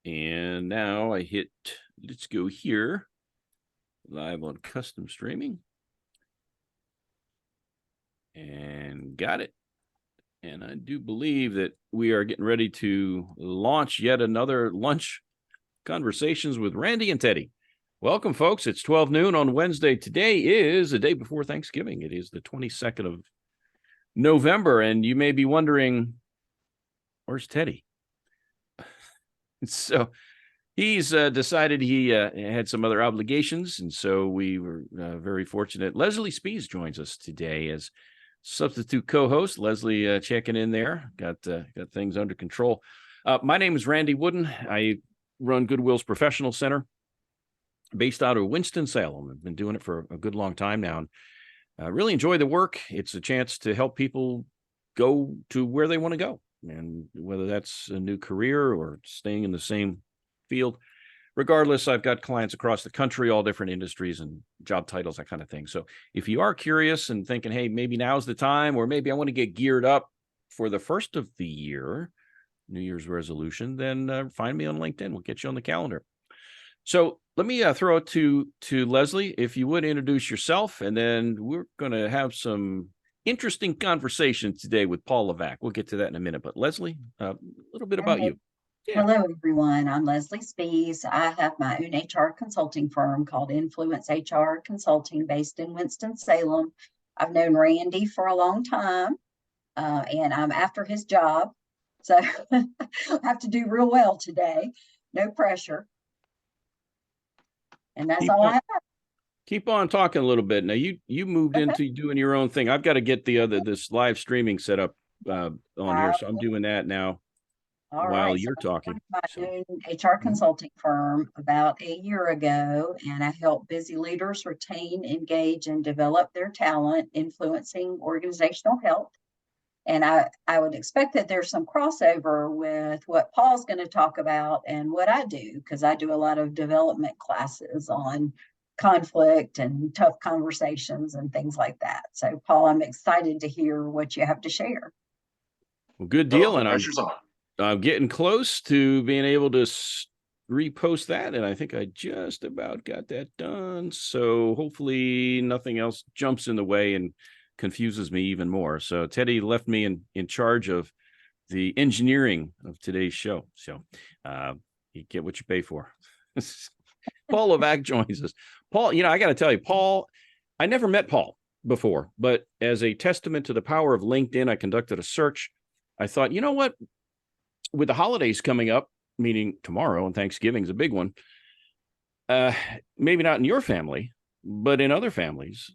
And now I hit, let's go here, live on custom streaming. And got it. And I do believe that we are getting ready to launch yet another lunch conversations with Randy and Teddy. Welcome, folks. It's 12 noon on Wednesday. Today is the day before Thanksgiving. It is the 22nd of November. And you may be wondering, where's Teddy? So he's decided he had some other obligations. And so we were very fortunate. Leslie Spees joins us today as substitute co-host. Leslie checking in there. Got things under control. My name is Randy Wooden. I run Goodwill's Professional Center based out of Winston-Salem. I've been doing it for a good long time now. And really enjoy the work. It's a chance to help people go to where they want to go. And whether that's a new career or staying in the same field, regardless, I've got clients across the country, all different industries and job titles, that kind of thing. So if you are curious and thinking, hey, maybe now's the time, or maybe I want to get geared up for the first of the year, New Year's resolution, then find me on LinkedIn. We'll get you on the calendar. So let me throw it to Leslie. If you would introduce yourself, and then we're going to have some interesting conversation today with Paul LaVack. We'll get to that in a minute. But Leslie, a little bit about you. Yeah. Hello, everyone. I'm Leslie Spees. I have my own HR consulting firm called Influence HR Consulting based in Winston-Salem. I've known Randy for a long time, and I'm after his job. So I have to do real well today. No pressure. And that's all I have. Keep on talking a little bit. Now you moved into doing your own thing. I've got to get this live streaming set up on here. So I'm doing that now. While you're talking. I started my own HR consulting firm about a year ago, and I help busy leaders retain, engage, and develop their talent, influencing organizational health. And I would expect that there's some crossover with what Paul's going to talk about and what I do, because I do a lot of development classes on conflict and tough conversations and things like that. So, Paul, I'm excited to hear what you have to share. Well, good deal. And I'm getting close to being able to repost that. And I think I just about got that done. So hopefully nothing else jumps in the way and confuses me even more. So Teddy left me in charge of the engineering of today's show. So you get what you pay for. Paul LaVack joins us. Paul, I got to tell you, Paul, I never met Paul before, but as a testament to the power of LinkedIn, I conducted a search. I thought, you know what? With the holidays coming up, meaning tomorrow, and Thanksgiving's a big one, maybe not in your family, but in other families,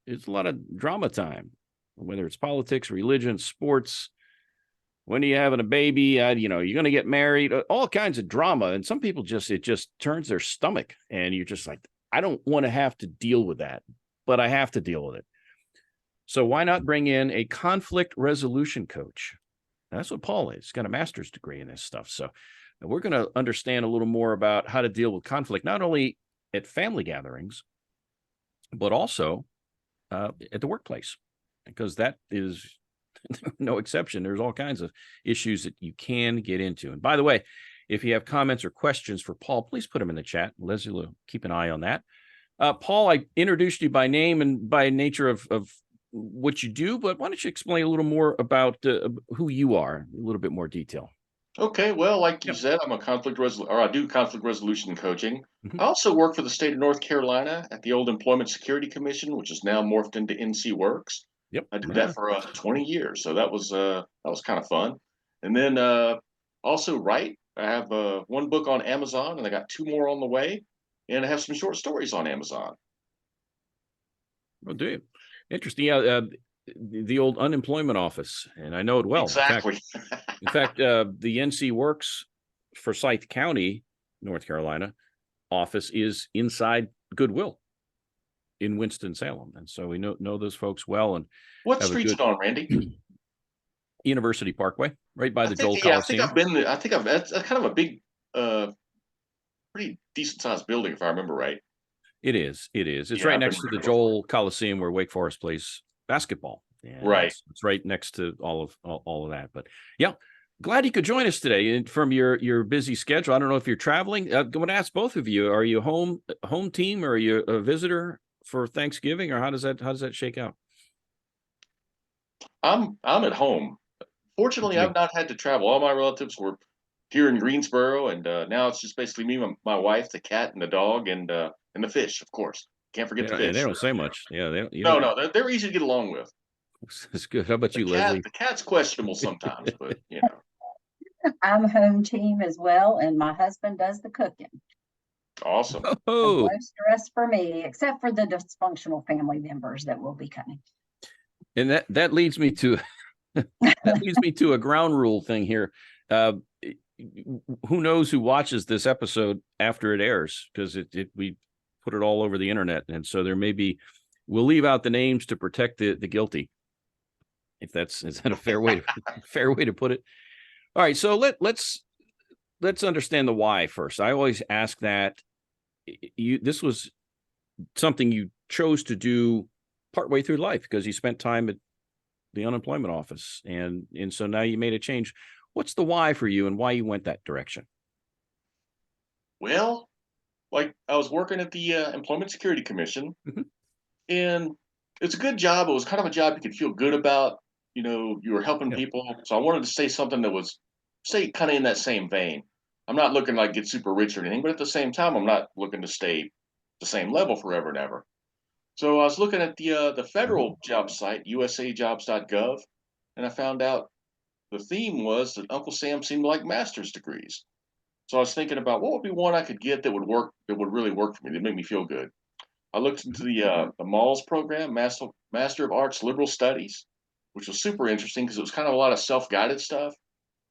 it's a lot of drama time, whether it's politics, religion, sports. When are you having a baby? You're going to get married, all kinds of drama. And some people it just turns their stomach. And you're just like, I don't want to have to deal with that, but I have to deal with it. So why not bring in a conflict resolution coach? That's what Paul is. He's got a master's degree in this stuff. So we're going to understand a little more about how to deal with conflict, not only at family gatherings, but also at the workplace, because that is no exception. There's all kinds of issues that you can get into. And by the way, if you have comments or questions for Paul, please put them in the chat. Leslie will keep an eye on that. Paul, I introduced you by name and by nature of what you do, but why don't you explain a little more about who you are, a little bit more detail. Okay, well, like you said, I'm a I do conflict resolution coaching. I also work for the state of North Carolina at the old Employment Security Commission, which is now morphed into NC Works. Yep, I did that for 20 years, so that was kind of fun. And then also write. I have one book on Amazon, and I got 2 more on the way, and I have some short stories on Amazon. Well, do you? Interesting. Yeah, the old unemployment office, and I know it well. Exactly. In fact, the NC Works Forsyth County, North Carolina office is inside Goodwill in Winston-Salem, and so we know those folks well. And what street's it on, Randy? University Parkway, right by the Joel Coliseum. I think I've been there. I think that's kind of a big, pretty decent sized building, if I remember right. It is. It's right next to the Joel Coliseum where Wake Forest plays basketball. Right. It's right next to all of that. But yeah, Glad you could join us today from your busy schedule. I don't know if you're traveling. I'm going to ask both of you: are you home team, or are you a visitor for Thanksgiving, or how does that shake out? I'm at home. Fortunately, Okay. I've not had to travel. All my relatives were here in Greensboro, and now it's just basically me, my wife, the cat, and the dog, and the fish, of course. Can't forget the They fish. don't say much. Yeah, they don't, you No, don't. no, they're easy to get along with. It's good. How about The you, cat, Leslie? the cat's questionable sometimes, but I'm home team as well, and my husband does the cooking. awesome. So Oh, no stress for me, except for the dysfunctional family members that will be coming. and that leads me to that leads me to a ground rule thing here. Uh, who knows who watches this episode after it airs, because we put it all over the internet, and so there may be. We'll leave out the names to protect the guilty. If is that a fair way to put it? All right, so let's understand the why first. I always ask that. This was something you chose to do partway through life because you spent time at the unemployment office, and so now you made a change. What's the why for you, and why you went that direction? Well, like I was working at the Employment Security Commission, Mhm. and it's a good job. It was kind of a job you could feel good about. You were helping Yeah. people. So I wanted to say something that was, say, kind of in that same vein. I'm not looking like get super rich or anything, but at the same time, I'm not looking to stay the same level forever and ever. So I was looking at the Mhm. federal job site, usajobs.gov, and I found out the theme was that Uncle Sam seemed to like master's degrees. So I was thinking about what would be one I could get that would work, that would really work for me, that make me feel good. I looked into Mhm. the MALS program, Master of Arts Liberal Studies, which was super interesting because it was kind of a lot of self-guided stuff,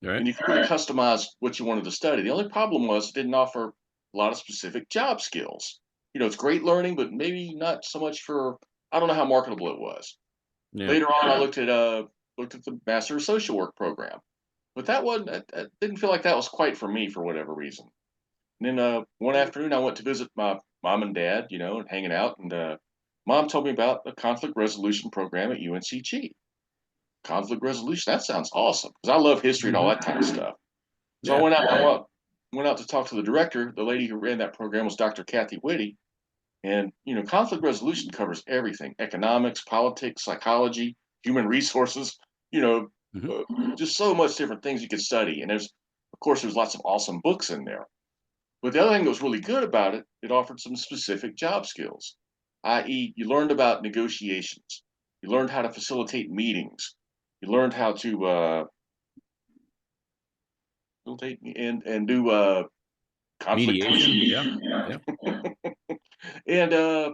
All right. and you could really customize what you wanted to study. The only problem was it didn't offer a lot of specific job skills. It's great learning, but maybe not so much for. I don't know how marketable it was. Yeah. Later on, I looked at the Master of Social Work program, but that wasn't. I didn't feel like that was quite for me for whatever reason. And then one afternoon, I went to visit my mom and dad, and hanging out. And mom told me about the conflict resolution program at UNCG. Conflict resolution, that sounds awesome because I love history and all Mhm. that kind of stuff. So I Yeah. went out to talk to the director. The lady who ran that program was Dr. Kathy Whitty. And conflict resolution covers everything: economics, politics, psychology, human resources. You know, Mhm. just so much different things you could study. And of course, there's lots of awesome books in there. But the other thing that was really good about it, it offered some specific job skills, i.e., you learned about negotiations, you learned how to facilitate meetings, you learned how to facilitate and do conflict Mediation. Yeah. resolution. Yeah. And Mhm.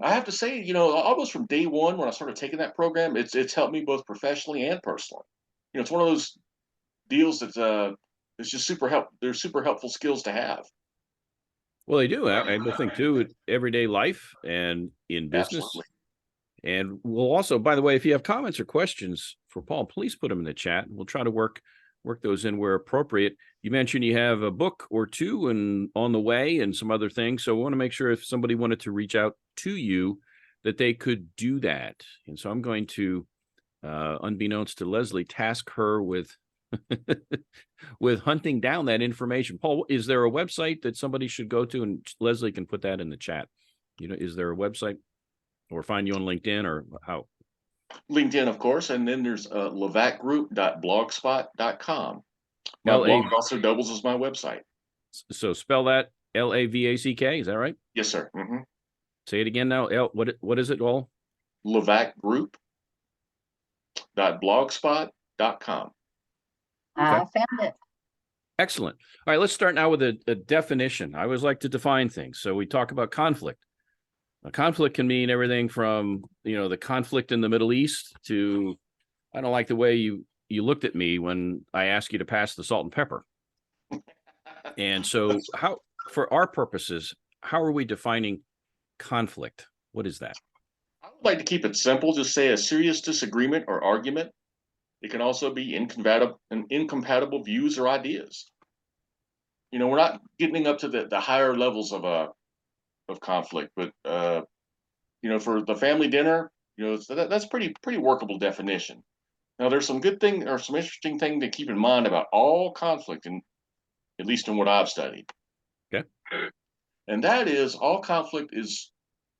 I have to say, almost from day one when I started taking that program, it's helped me both professionally and personally. It's one of those deals that it's just super help. They're super helpful skills to have. Well, they do. I think too, in everyday life and in business. Absolutely. And we'll also, by the way, if you have comments or questions for Paul, please put them in the chat. We'll try to work those in where appropriate. You mentioned you have a book or two and on the way and some other things. So we want to make sure if somebody wanted to reach out to you, that they could do that. And so I'm going to, unbeknownst to Leslie, task her with with hunting down that information. Paul, is there a website that somebody should go to? And Leslie can put that in the chat. Is there a website, or find you on LinkedIn, or how? LinkedIn, of course, and then there's lavackgroup.blogspot.com. My L A. blog also doubles as my website. So spell that LAVACK. Is that right? Yes, sir. Say it again now. What is it all? lavackgroup.blogspot.com. Okay. I found it. Excellent. All right, let's start now with a definition. I always like to define things. So we talk about conflict. A conflict can mean everything from, the conflict in the Middle East to, I don't like the way you looked at me when I asked you to pass the salt and pepper. And so for our purposes, how are we defining conflict? What is that? I would like to keep it simple. Just say a serious disagreement or argument. It can also be incompatible views or ideas. We're not getting up to the higher levels of conflict, but for the family dinner, that's pretty workable definition. Now, there's some good thing or some interesting thing to keep in mind about all conflict, and at least in what I've studied. Okay. And that is all conflict is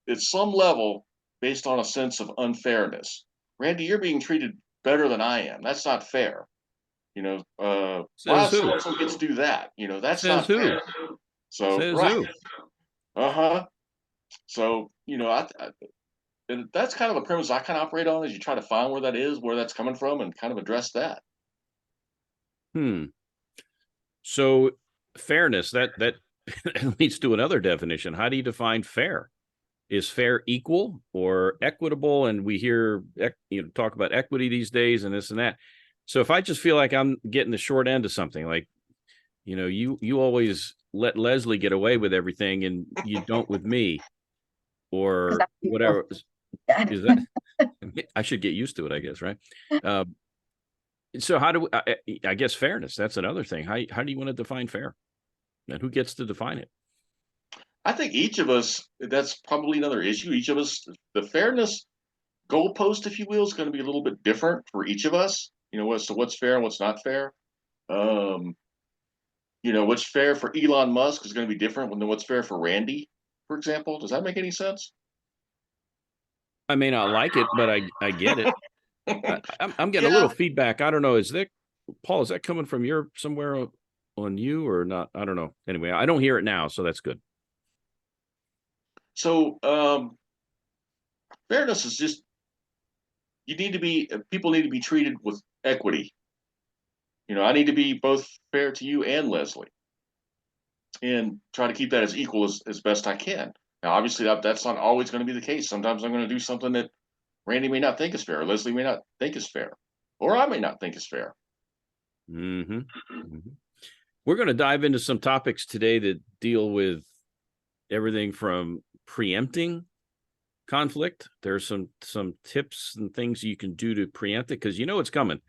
at some level based on a sense of unfairness. Randy, you're being treated better than I am. That's not fair. Why Says who? so gets to do that? That's Says not who? fair. So Says right. who? Uh-huh. So, and that's kind of a premise I kind of operate on, is you try to find where that is, where that's coming from, and kind of address that. So fairness, that leads to another definition. How do you define fair? Is fair equal or equitable? And we hear talk about equity these days and this and that. So if I just feel like I'm getting the short end of something, like, you always let Leslie get away with everything and you don't with me, or whatever. Is that I should get used to it, I guess, right? So how do I guess fairness? That's another thing. How do you want to define fair, and who gets to define it? I think each of us, that's probably another issue. Each of us, the fairness goalpost, if you will, is going to be a little bit different for each of us. As to what's fair and what's not fair. What's fair for Elon Musk is going to be different than what's fair for Randy, for example. Does that make any sense? I may not like it, but I get it. I'm getting a little feedback. I don't know. Paul, is that coming from somewhere on you or not? I don't know. Anyway, I don't hear it now, so that's good. So fairness is just, people need to be treated with equity. I need to be both fair to you and Leslie, and try to keep that as equal as best I can. Now, obviously, that's not always going to be the case. Sometimes I'm going to do something that Randy may not think is fair, or Leslie may not think is fair, or I may not think is fair. Mm-hmm. Mm-hmm. We're going to dive into some topics today that deal with everything from preempting conflict. There's some tips and things you can do to preempt it, because it's coming,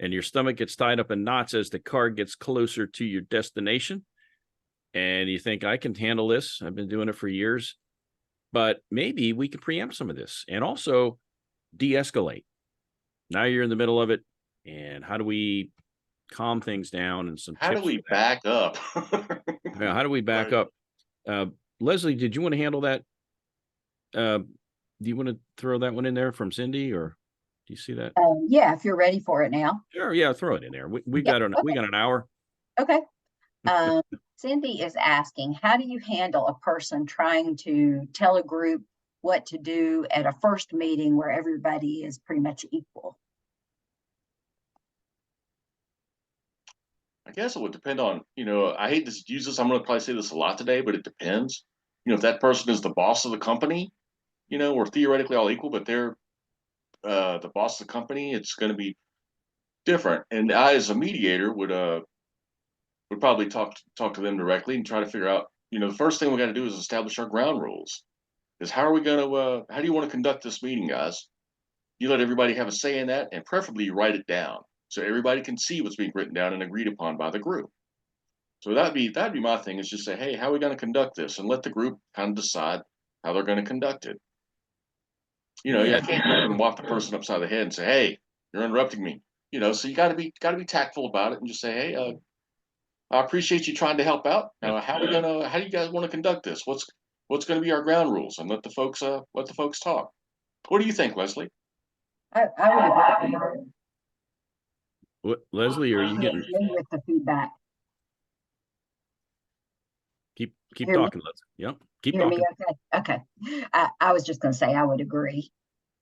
and your stomach gets tied up in knots as the car gets closer to your destination. And you think, I can handle this. I've been doing it for years. But maybe we can preempt some of this and also de-escalate. Now you're in the middle of it. And how do we calm things down? And some How tips do we back up? Yeah, how do we back up? Leslie, did you want to handle that? Do you want to throw that one in there from Cindy, or do you see that? Yeah, if you're ready for it now. Sure, yeah, throw it in there. We got an hour. Okay. Cindy is asking, how do you handle a person trying to tell a group what to do at a first meeting where everybody is pretty much equal? I guess it would depend on, I hate to use this. I'm going to probably say this a lot today, but it depends. If that person is the boss of the company, we're theoretically all equal, but they're the boss of the company, it's going to be different. And I, as a mediator, would probably talk to them directly and try to figure out, the first thing we got to do is establish our ground rules. Is how are we going to, how do you want to conduct this meeting, guys? You let everybody have a say in that, and preferably you write it down so everybody can see what's being written down and agreed upon by the group. So that'd be my thing, is just say, hey, how are we going to conduct this, and let the group kind of decide how they're going to conduct it. I can't walk the person upside the head and say, hey, you're interrupting me. So you got to be tactful about it and just say, hey, I appreciate you trying to help out. Now, how do you guys want to conduct this? What's going to be our ground rules? And let the folks talk. What do you think, Leslie? I would agree. What, Leslie, are you getting with the feedback? Keep talking, Leslie. Yep, keep talking. Me okay. I was just going to say I would agree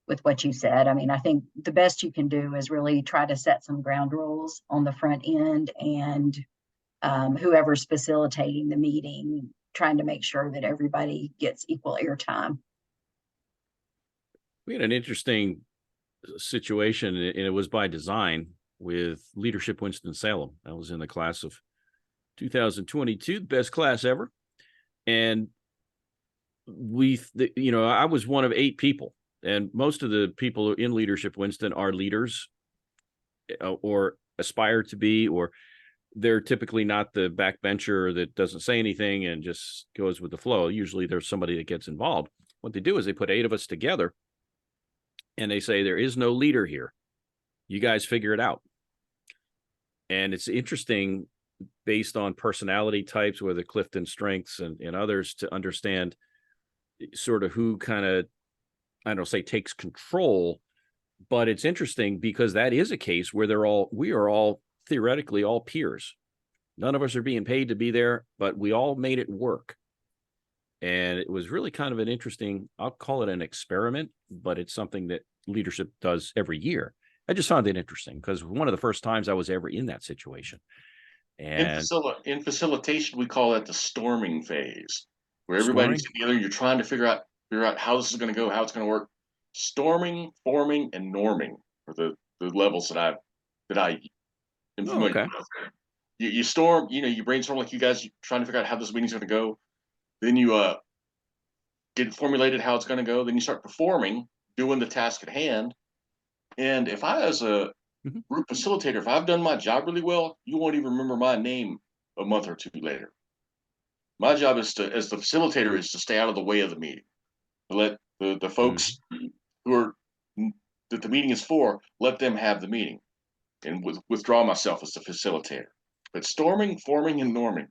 with what you said. I mean, I think the best you can do is really try to set some ground rules on the front end, and whoever's facilitating the meeting, trying to make sure that everybody gets equal airtime. We had an interesting situation, and it was by design, with Leadership Winston-Salem. I was in the class of 2022, the best class ever. And I was one of 8 people, and most of the people in Leadership Winston are leaders or aspire to be, or they're typically not the backbencher that doesn't say anything and just goes with the flow. Usually there's somebody that gets involved. What they do is they put 8 of us together and they say, there is no leader here. you guys figure it out. And it's interesting based on personality types, whether Clifton strengths and others, to understand sort of who kind of, I don't say takes control, but it's interesting because that is a case where we are all theoretically all peers. None of us are being paid to be there, but we all made it work. And it was really kind of an interesting, I'll call it an experiment, but it's something that leadership does every year. I just found it interesting because one of the first times I was ever in that situation. And In facilitation, we call that the storming phase, where everybody's storming? together. You're trying to figure out how this is going to go, how it's going to work. Storming, forming, and norming are the levels that I am Oh, familiar okay. with. You storm, you brainstorm like you guys, you're trying to figure out how this meeting's going to go. Then you get it formulated how it's going to go. Then you start performing, doing the task at hand. And if I, as a group facilitator, if I've done my job really well, you won't even remember my name a month or two later. My job is to, as the facilitator, is to stay out of the way of the meeting. To let the folks who are that the meeting is for, let them have the meeting, and withdraw myself as the facilitator. But storming, forming, and norming.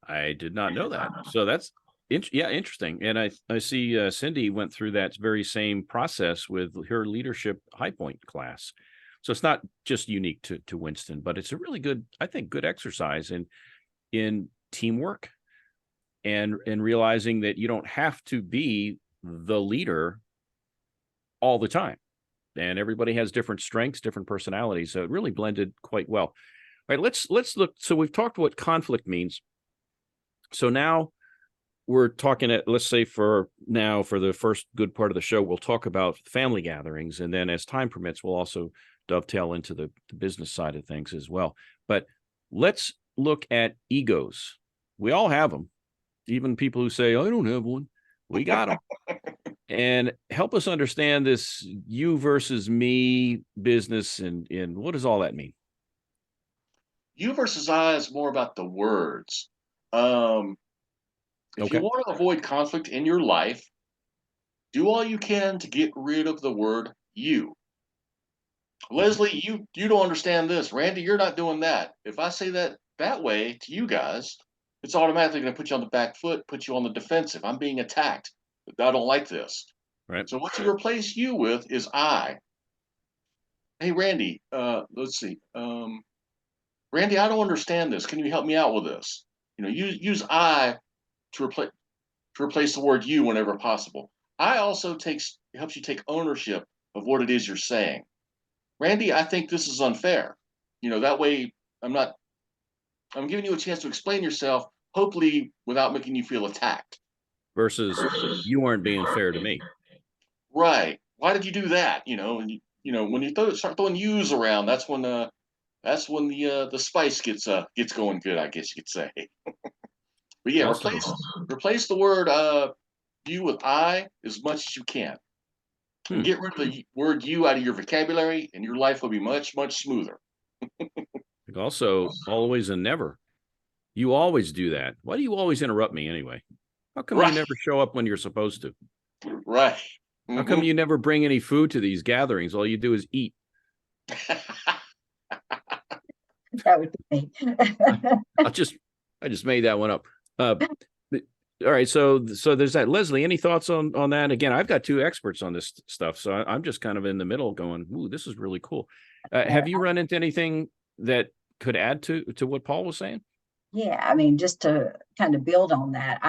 I did not know that. So that's interesting. And I see Cindy went through that very same process with her leadership high point class. So it's not just unique to Winston, but it's a really good, I think, good exercise in teamwork and realizing that you don't have to be the leader all the time. And everybody has different strengths, different personalities. So it really blended quite well. All right, let's look. So we've talked what conflict means. So now we're talking let's say for the first good part of the show, we'll talk about family gatherings. And then as time permits, we'll also dovetail into the business side of things as well. But let's look at egos. We all have them. Even people who say, I don't have one. We got them. And help us understand this you versus me business and what does all that mean? You versus I is more about the words. If you want to avoid conflict in your life, do all you can to get rid of the word you. Leslie, you don't understand this. Randy, you're not doing that. If I say that way to you guys, it's automatically going to put you on the back foot, put you on the defensive. I'm being attacked. I don't like this. Right. So what you replace you with is I. Hey, Randy, let's see. Randy, I don't understand this. Can you help me out with this? Use I to replace the word you whenever possible. I also helps you take ownership of what it is you're saying. Randy, I think this is unfair. That way I'm giving you a chance to explain yourself, hopefully without making you feel attacked. Versus you aren't being fair to me. Right. Why did you do that? When you start throwing yous around, that's when the spice gets going good, I guess you could say. But yeah, Awesome. replace the word you with I as much as you can. And get rid of the word you out of your vocabulary, and your life will be much, much smoother. Also, always and never. You always do that. Why do you always interrupt me anyway? How come you never show up when you're supposed to? Right. How come you never bring any food to these gatherings? All you do is eat. That would be me. I just made that one up. All right, so there's that. Leslie, any thoughts on that? Again, I've got two experts on this stuff, so I'm just kind of in the middle going, ooh, this is really cool. Have you run into anything that could add to what Paul was saying? Yeah, I mean, just to kind of build on that,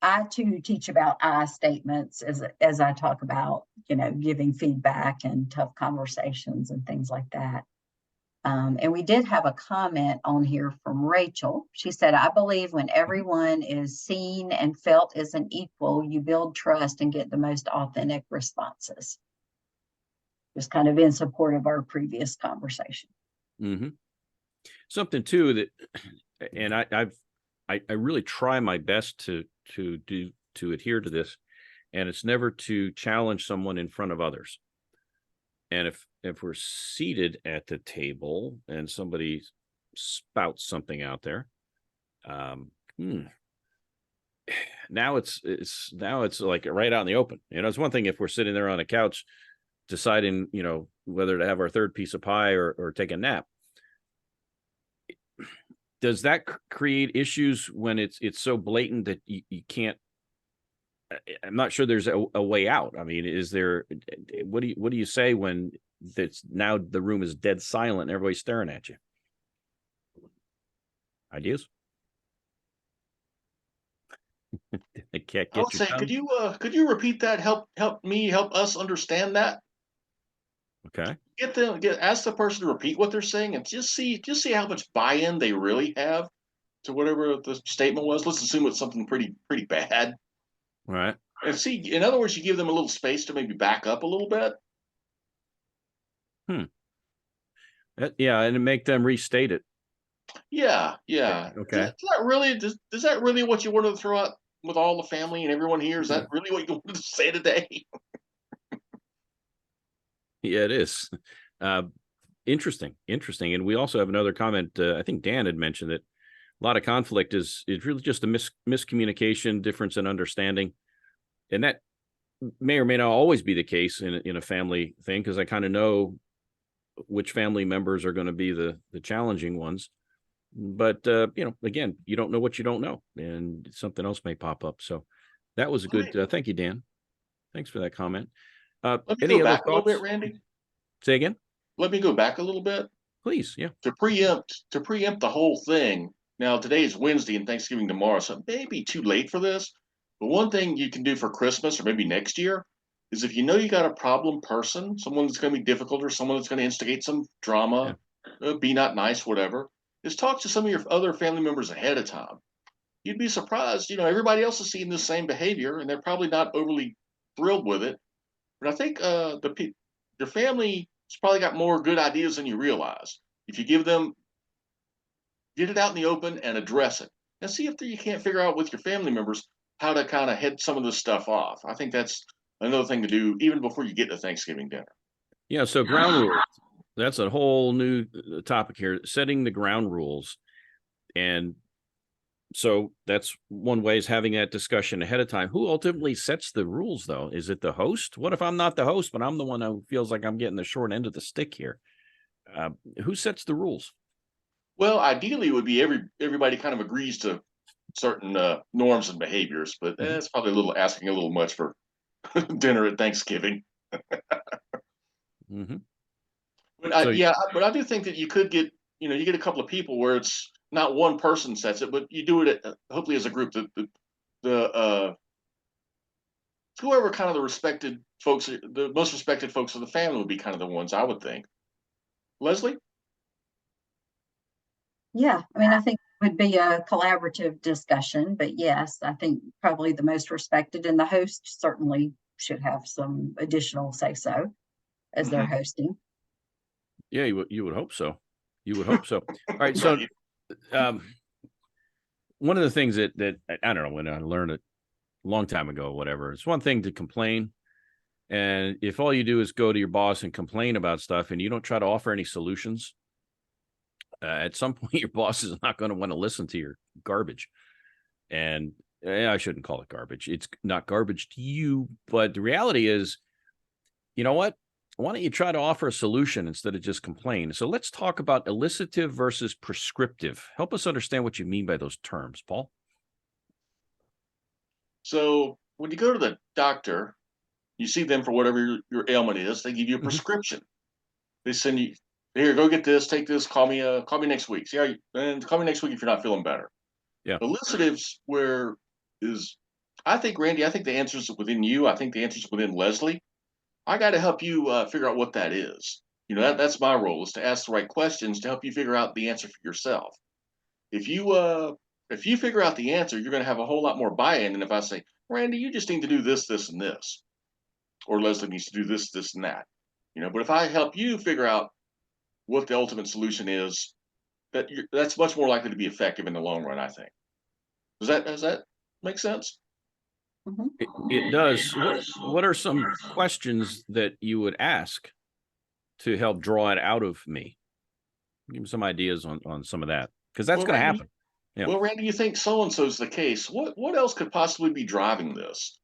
I too teach about I statements as I talk about, giving feedback and tough conversations and things like that. And we did have a comment on here from Rachel. She said, I believe when everyone is seen and felt as an equal, you build trust and get the most authentic responses. Just kind of in support of our previous conversation. Mm-hmm. Something too that, and I really try my best to adhere to this, and it's never to challenge someone in front of others. And if we're seated at the table and somebody spouts something out there, now it's like right out in the open. It's one thing if we're sitting there on a couch deciding, whether to have our third piece of pie or take a nap. Does that create issues when it's so blatant that you can't? I'm not sure there's a way out. I mean, is there? What do you say when that's now the room is dead silent and everybody's staring at you? Ideas? I can't I would get your say, tongue. could you repeat that? Help us understand that. Okay. Ask the person to repeat what they're saying and just see how much buy-in they really have to whatever the statement was. Let's assume it's something pretty bad. All right. And see, in other words, you give them a little space to maybe back up a little bit. Yeah, and make them restate it. Yeah. Okay. Is that really what you wanted to throw out with all the family and everyone here? Is that really what you wanted to say today? Yeah, it is. Interesting. And we also have another comment. I think Dan had mentioned that a lot of conflict is really just a miscommunication, difference in understanding. And that may or may not always be the case in a family thing, because I kind of know which family members are going to be the challenging ones. But, again, you don't know what you don't know, and something else may pop up. So that was a good, thank you, Dan. Thanks for that comment. Let me Any go other back a little thoughts? bit, Randy. Say again? Let me go back a little bit. Please. Yeah. To preempt the whole thing. Now today is Wednesday and Thanksgiving tomorrow, so it may be too late for this. But one thing you can do for Christmas or maybe next year is, if you know you got a problem person, someone that's going to be difficult or someone that's going to instigate some drama, be not nice, whatever, is talk to some of your other family members ahead of time. You'd be surprised, everybody else is seeing the same behavior and they're probably not overly thrilled with it. But I think your family has probably got more good ideas than you realize. If you get it out in the open and address it, and see if you can't figure out with your family members how to kind of head some of this stuff off. I think that's another thing to do even before you get to Thanksgiving dinner. Yeah. So ground rules. That's a whole new topic here. Setting the ground rules. And so that's one way, is having that discussion ahead of time. Who ultimately sets the rules, though? Is it the host? What if I'm not the host, but I'm the one who feels like I'm getting the short end of the stick here? Who sets the rules? Well, ideally, it would be everybody kind of agrees to certain norms and behaviors, but that's probably asking a little much for dinner at Thanksgiving. Mm-hmm. But I do think that you could get, you get a couple of people where it's not one person sets it, but you do it hopefully as a group. Whoever kind of the most respected folks of the family would be kind of the ones, I would think. Leslie? Yeah, I mean, I think it would be a collaborative discussion, but yes, I think probably the most respected, and the host certainly should have some additional say-so as they're hosting. Yeah, you would hope so. You would hope so. All right. So, one of the things that I don't know, when I learned it a long time ago, whatever, it's one thing to complain. And if all you do is go to your boss and complain about stuff and you don't try to offer any solutions, at some point your boss is not going to want to listen to your garbage. And I shouldn't call it garbage. It's not garbage to you, but the reality is, you know what? Why don't you try to offer a solution instead of just complain? So let's talk about elicitive versus prescriptive. Help us understand what you mean by those terms, Paul. So when you go to the doctor, you see them for whatever your ailment is. They give you a prescription. They send you, here, go get this, take this, call me next week. See how and call me next week if you're not feeling better. Yeah. Elicitives I think, Randy, I think the answer is within you. I think the answer is within Leslie. I got to help you figure out what that is. That's my role, is to ask the right questions to help you figure out the answer for yourself. If you figure out the answer, you're going to have a whole lot more buy-in than if I say, Randy, you just need to do this, this, and this, or Leslie needs to do this, this, and that. But if I help you figure out what the ultimate solution is, that's much more likely to be effective in the long run, I think. Does that make sense? It does. What are some questions that you would ask to help draw it out of me? Give me some ideas on some of that, because that's going to happen. Yeah. Well, Randy, you think so-and-so's the case. What else could possibly be driving this?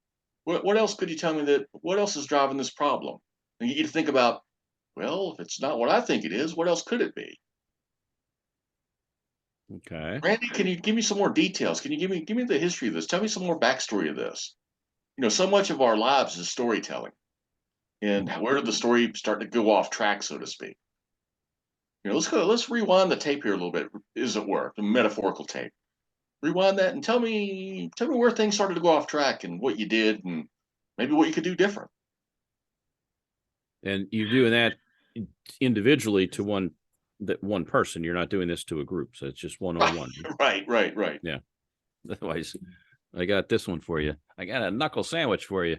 What else could you tell me what else is driving this problem? And you get to think about Well, if it's not what I think it is, what else could it be? Okay. Randy, can you give me some more details? Can you give me the history of this? Tell me some more backstory of this. So much of our lives is storytelling. And where did the story start to go off track, so to speak? Let's rewind the tape here a little bit, as it were, the metaphorical tape. Rewind that and tell me where things started to go off track and what you did and maybe what you could do different. And you're doing that individually to one person. You're not doing this to a group. So it's just one-on-one. Right. Yeah. Otherwise, I got this one for you. I got a knuckle sandwich for you.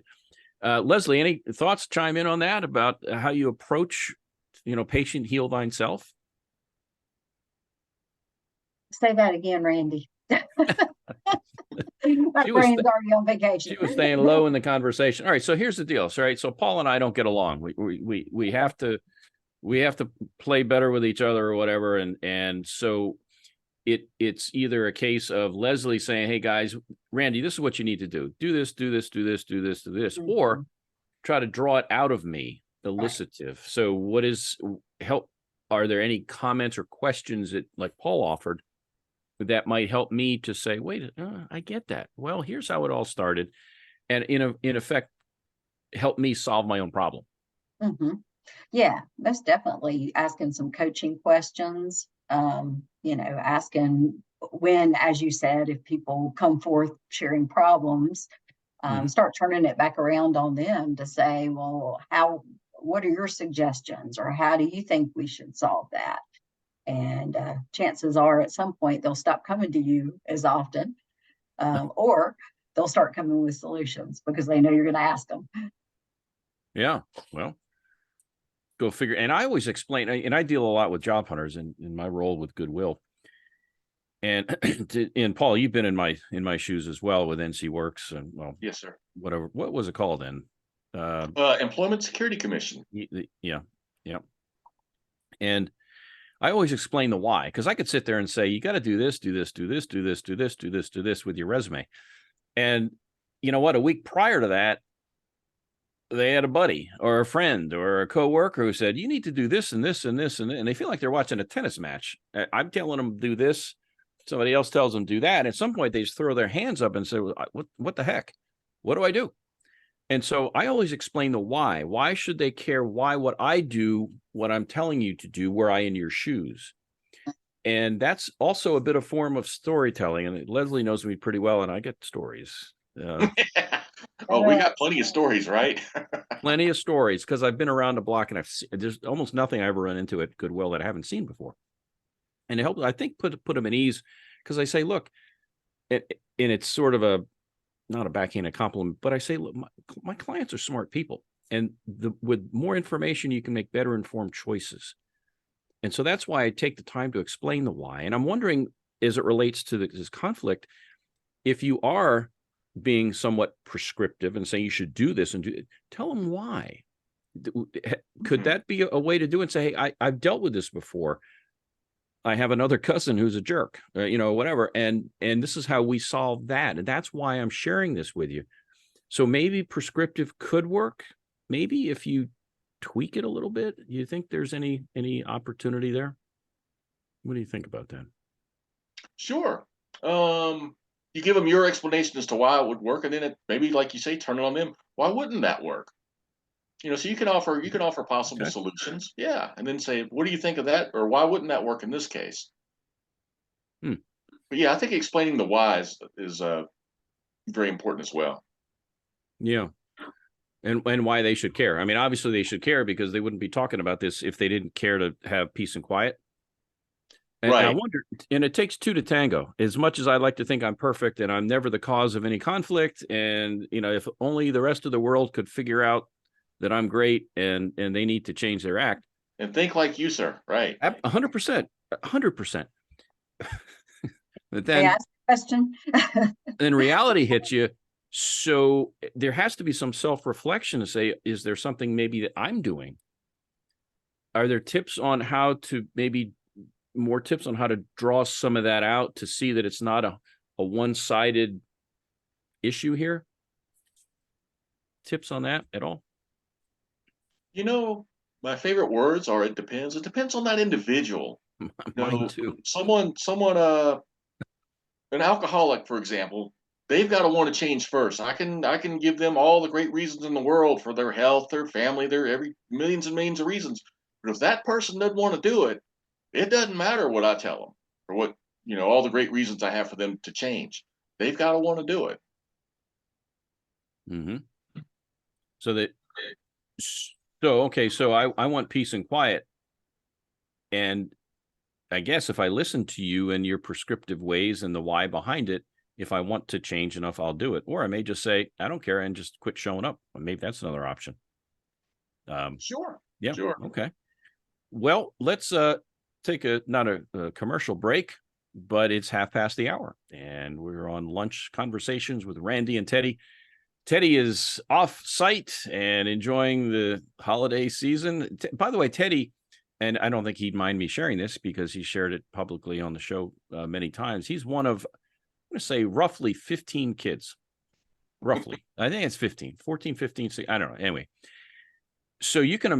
Leslie, any thoughts? Chime in on that about how you approach, patient heal thine self. Say that again, Randy. My She was brain's already on vacation. She was staying low in the conversation. All right. So here's the deal. So, right. So Paul and I don't get along. We have to play better with each other or whatever. And so it's either a case of Leslie saying, "Hey guys, Randy, this is what you need to do. Do this, do this, do this, do this, do this," or try to draw it out of me, elicitive. Right. So what is help? Are there any comments or questions that, like Paul offered, that might help me to say, wait, I get that. Well, here's how it all started. And in effect, help me solve my own problem. Mm-hmm. Yeah, most definitely asking some coaching questions, asking when, as you said, if people come forth sharing problems, start turning it back around on them to say, well, what are your suggestions, or how do you think we should solve that? And chances are at some point they'll stop coming to you as often, or they'll start coming with solutions because they know you're going to ask them. Yeah, well, go figure. And I always explain, and I deal a lot with job hunters in my role with Goodwill. And Paul, you've been in my shoes as well with NC Works, and yes, sir. Whatever. What was it called then? Employment Security Commission. Yeah. And I always explain the why, because I could sit there and say, you got to do this, do this, do this, do this, do this, do this, do this with your resume. And you know what? A week prior to that, they had a buddy or a friend or a coworker who said, you need to do this and this and this. And they feel like they're watching a tennis match. I'm telling them do this. Somebody else tells them do that. At some point, they just throw their hands up and say, what the heck? What do I do? And so I always explain the why. Why should they care why what I do, what I'm telling you to do, were I in your shoes? And that's also a bit of form of storytelling. And Leslie knows me pretty well, and I get stories. Oh, we got plenty of stories, right? Plenty of stories, because I've been around the block, and there's almost nothing I ever run into at Goodwill that I haven't seen before. And it helps, I think, put them at ease, because I say, look, and it's sort of not a backhanded compliment, but I say, look, my clients are smart people, and with more information, you can make better informed choices. And so that's why I take the time to explain the why. And I'm wondering, as it relates to this conflict, if you are being somewhat prescriptive and saying you should do this and tell them why. Could that be a way to do it? And say, hey, I've dealt with this before. I have another cousin who's a jerk, whatever. And this is how we solve that. And that's why I'm sharing this with you. So maybe prescriptive could work. Maybe if you tweak it a little bit, do you think there's any opportunity there? What do you think about that? Sure. You give them your explanation as to why it would work, and then maybe, like you say, turn it on them. Why wouldn't that work? So you can offer possible solutions. Yeah. And then say, what do you think of that? Or why wouldn't that work in this case? But yeah, I think explaining the whys is very important as well. Yeah. And why they should care. I mean, obviously they should care, because they wouldn't be talking about this if they didn't care to have peace and quiet. And right. I wonder, and it takes two to tango. As much as I like to think I'm perfect and I'm never the cause of any conflict, and if only the rest of the world could figure out that I'm great and they need to change their act. And think like you, sir. Right. 100%. 100%. But then, ask a question. then reality hits you. So there has to be some self-reflection to say, is there something maybe that I'm doing? Are there tips on how to more tips on how to draw some of that out to see that it's not a one-sided issue here? Tips on that at all? my favorite words are it depends. It depends on that individual. Mine too. Someone an alcoholic, for example, they've got to want to change first. I can give them all the great reasons in the world for their health, their family, their every millions and millions of reasons. But if that person doesn't want to do it, it doesn't matter what I tell them or what, all the great reasons I have for them to change. They've got to want to do it. Mm-hmm. So I want peace and quiet. And I guess if I listen to you and your prescriptive ways and the why behind it, if I want to change enough, I'll do it. Or I may just say, I don't care, and just quit showing up. Maybe that's another option. Sure. Yeah. Sure. Okay. Well, let's take not a commercial break, but it's 1:30, and we're on lunch conversations with Randy and Teddy. Teddy is off site and enjoying the holiday season. By the way, Teddy, and I don't think he'd mind me sharing this because he shared it publicly on the show many times. He's one of, I'm going to say, roughly 15 kids. Roughly. I think it's 15, 14, 15, 16, I don't know. Anyway, so you can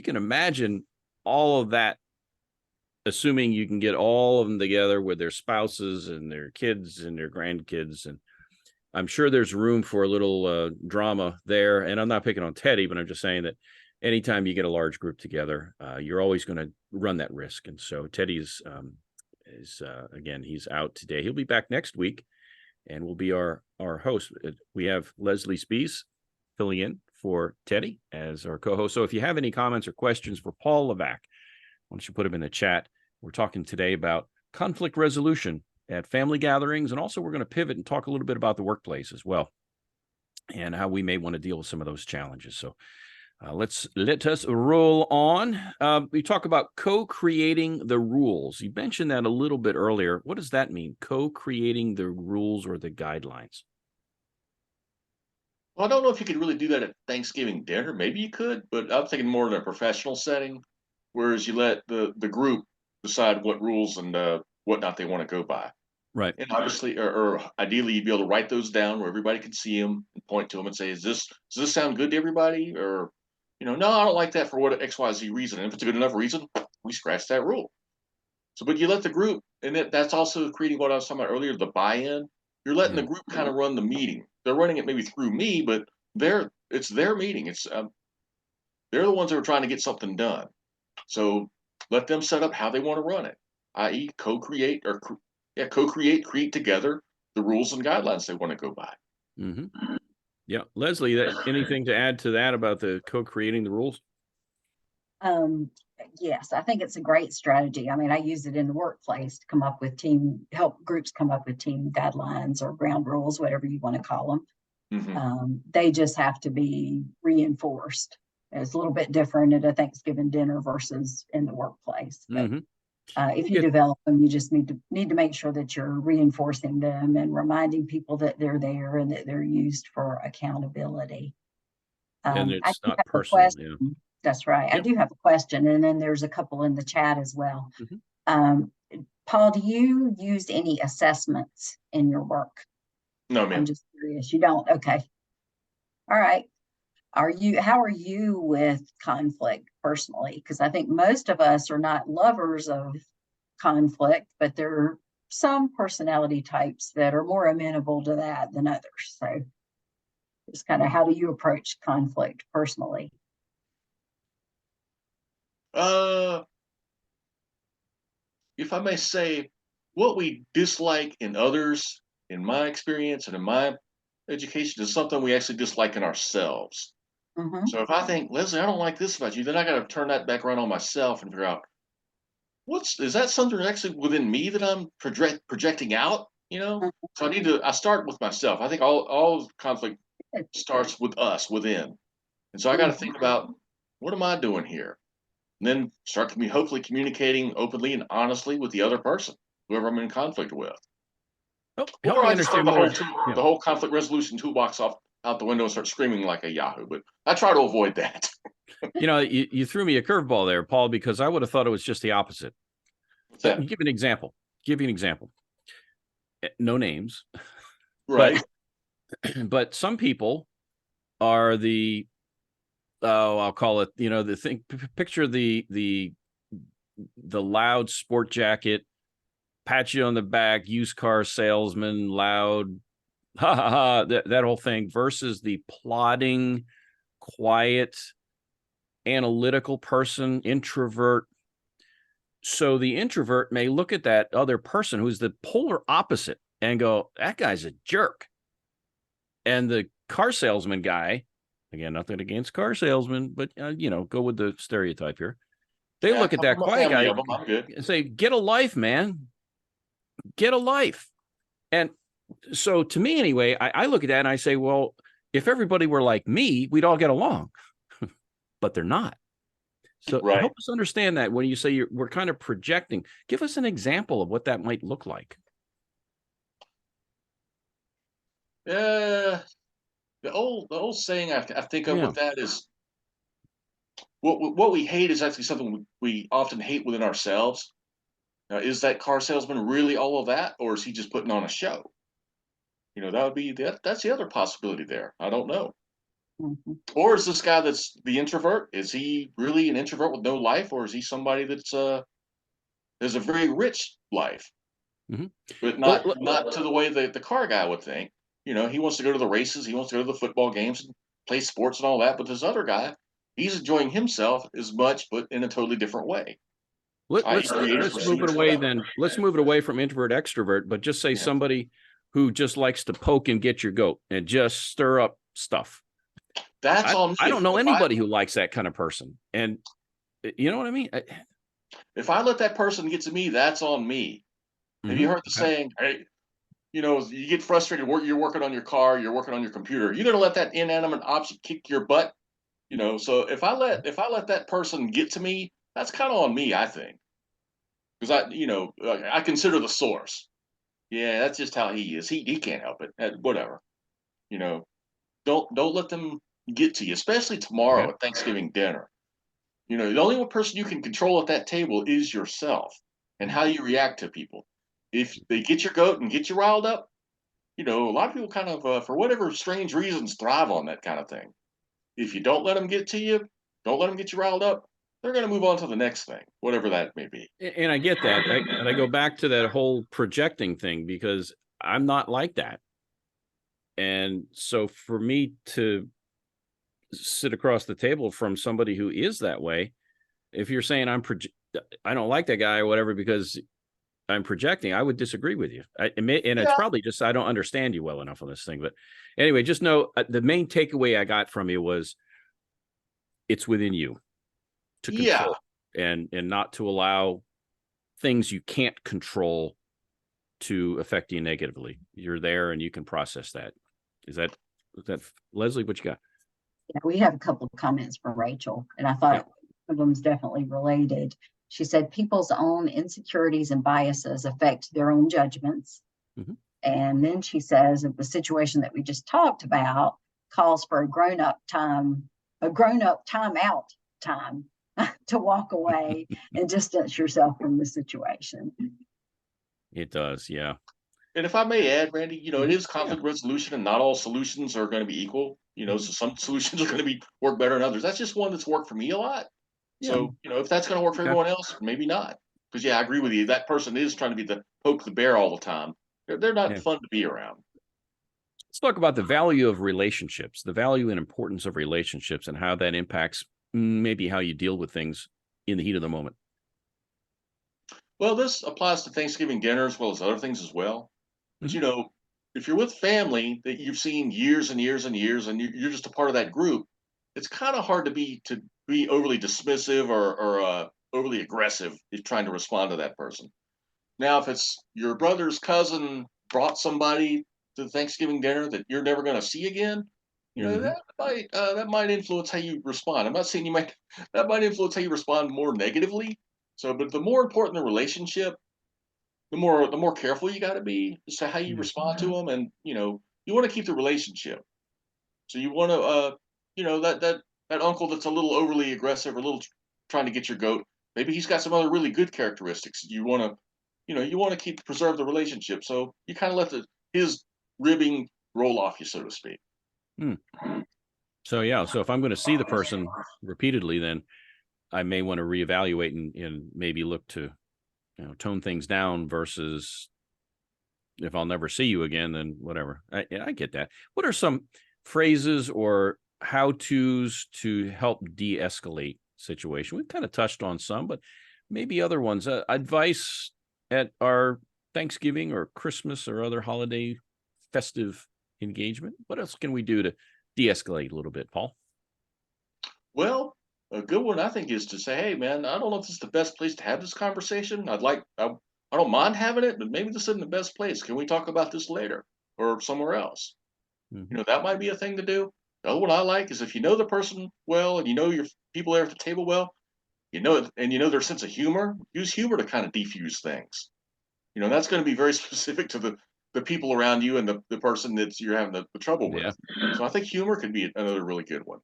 imagine all of that, assuming you can get all of them together with their spouses and their kids and their grandkids. And I'm sure there's room for a little drama there. And I'm not picking on Teddy, but I'm just saying that anytime you get a large group together, you're always going to run that risk. And so Teddy's again, he's out today. He'll be back next week and will be our host. We have Leslie Spees filling in for Teddy as our co-host. So if you have any comments or questions for Paul LaVack, why don't you put them in the chat? We're talking today about conflict resolution at family gatherings, and also we're going to pivot and talk a little bit about the workplace as well and how we may want to deal with some of those challenges. So let us roll on. We talk about co-creating the rules. You mentioned that a little bit earlier. What does that mean? Co-creating the rules or the guidelines? Well, I don't know if you could really do that at Thanksgiving dinner. Maybe you could, but I'm thinking more in a professional setting, whereas you let the group decide what rules and whatnot they want to go by. Right. And obviously, or ideally, you'd be able to write those down where everybody can see them and point to them and say, does this sound good to everybody? Or, no, I don't like that for what XYZ reason. And if it's a good enough reason, we scratch that rule. So, but you let the group, and that's also creating what I was talking about earlier, the buy-in. You're letting the group kind of run the meeting. They're running it maybe through me, but it's their meeting. It's they're the ones that are trying to get something done. So let them set up how they want to run it, i.e., create together the rules and guidelines they want to go by. Mm-hmm. Yeah, Leslie, anything to add to that about the co-creating the rules? Yes, I think it's a great strategy. I mean, I use it in the workplace to help groups come up with team guidelines or ground rules, whatever you want to call them. Mm-hmm. They just have to be reinforced. It's a little bit different at a Thanksgiving dinner versus in the workplace. But if you develop them, you just need to make sure that you're reinforcing them and reminding people that they're there and that they're used for accountability. And it's not personal. Yeah. That's right. I do have a question, and then there's a couple in the chat as well. Mm-hmm. Paul, do you use any assessments in your work? No, ma'am. I'm just curious. You don't? Okay. All right. How are you with conflict personally? Because I think most of us are not lovers of conflict, but there are some personality types that are more amenable to that than others. So just kind of how do you approach conflict personally? If I may say, what we dislike in others, in my experience and in my education, is something we actually dislike in ourselves. Mm-hmm. So if I think, Leslie, I don't like this about you, then I got to turn that back around on myself and figure out is that something actually within me that I'm projecting out? Mm-hmm. So I start with myself. I think all conflict starts with us within. And so I got to think about, what am I doing here? And then start hopefully communicating openly and honestly with the other person, whoever I'm in conflict with. Help Or me I just throw understand the whole conflict resolution toolbox out the window and start screaming like a Yahoo. But I try to avoid that. You threw me a curveball there, Paul, because I would have thought it was just the opposite. Give an example. Give you an example. No names. Right. But some people are the I'll call it, the thing, picture the loud sport jacket, pat you on the back, used car salesman, loud, ha ha ha, that whole thing versus the plodding, quiet, analytical person, introvert. So the introvert may look at that other person who's the polar opposite and go, that guy's a jerk. And the car salesman guy, again, nothing against car salesmen, but go with the stereotype here. They look at that quiet guy and say, get a life, man. Get a life. And so to me, anyway, I look at that and I say, well, if everybody were like me, we'd all get along. But they're not. So help us understand that when you say we're kind of projecting. Give us an example of what that might look like. The old saying I think of with that is, what we hate is actually something we often hate within ourselves. Now, is that car salesman really all of that, or is he just putting on a show? That would be that's the other possibility there. I don't know. Mm-hmm. Or is this guy that's the introvert? Is he really an introvert with no life, or is he somebody that's has a very rich life, but not to the way that the car guy would think? He wants to go to the races, he wants to go to the football games and play sports and all that. But this other guy, he's enjoying himself as much, but in a totally different way. Let's move it away then. Let's move it away from introvert extrovert, but just say somebody who just likes to poke and get your goat and just stir up stuff. That's all. I don't know anybody who likes that kind of person. And you know what I mean? If I let that person get to me, that's on me. Have you heard the saying, hey, you get frustrated, you're working on your car, you're working on your computer, you're going to let that inanimate object kick your butt? So if I let that person get to me, that's kind of on me, I think. Because I consider the source. Yeah, that's just how he is. He can't help it. Whatever. Don't let them get to you, especially tomorrow at Thanksgiving dinner. The only one person you can control at that table is yourself and how you react to people. If they get your goat and get you riled up, a lot of people kind of, for whatever strange reasons, thrive on that kind of thing. If you don't let them get to you, don't let them get you riled up, they're going to move on to the next thing, whatever that may be. And I get that. And I go back to that whole projecting thing because I'm not like that. And so for me to sit across the table from somebody who is that way, if you're saying I don't like that guy or whatever because I'm projecting, I would disagree with you. It's probably just I don't understand you well enough on this thing. But anyway, just know the main takeaway I got from you was it's within you to control and not to allow things you can't control to affect you negatively. You're there and you can process that. Is that Leslie, what you got? Yeah, we have a couple of comments from Rachel, and I thought one of them is definitely related. She said people's own insecurities and biases affect their own judgments. Mm-hmm. And then she says that the situation that we just talked about calls for a grown-up timeout time to walk away and distance yourself from the situation. It does, yeah. And if I may add, Randy, it is conflict resolution, and not all solutions are going to be equal. So some solutions are going to work better than others. That's just one that's worked for me a lot. Yeah. So, if that's going to work for everyone else, maybe not. Because, I agree with you. That person is trying to be the poke the bear all the time. They're not fun to be around. Let's talk about the value of relationships, the value and importance of relationships, and how that impacts maybe how you deal with things in the heat of the moment. Well, this applies to Thanksgiving dinner as well as other things as well. But, if you're with family that you've seen years and years and years, and you're just a part of that group, it's kind of hard to be overly dismissive or overly aggressive in trying to respond to that person. Now, if it's your brother's cousin brought somebody to the Thanksgiving dinner that you're never going to see again, that might influence how you respond. I'm not saying that might influence how you respond more negatively. So, but the more important the relationship, the more careful you got to be as to how you respond to them, and you want to keep the relationship. So you want to that uncle that's a little overly aggressive or a little trying to get your goat. Maybe he's got some other really good characteristics. You want to preserve the relationship. So you kind of let his ribbing roll off you, so to speak. So yeah, so if I'm going to see the person repeatedly, then I may want to reevaluate and maybe look to, tone things down versus if I'll never see you again, then whatever. I get that. What are some phrases or how-tos to help de-escalate situation? We've kind of touched on some, but maybe other ones. Advice at our Thanksgiving or Christmas or other holiday festive engagement. What else can we do to de-escalate a little bit, Paul? Well, a good one I think is to say, hey man, I don't know if this is the best place to have this conversation. I don't mind having it, but maybe this isn't the best place. Can we talk about this later or somewhere else? Mhm. That might be a thing to do. The other one I like is if you know the person well and you know your people there at the table well, and you know their sense of humor, use humor to kind of defuse things. That's going to be very specific to the people around you and the person that you're having the trouble Yeah. with. So I think humor could be another really good one.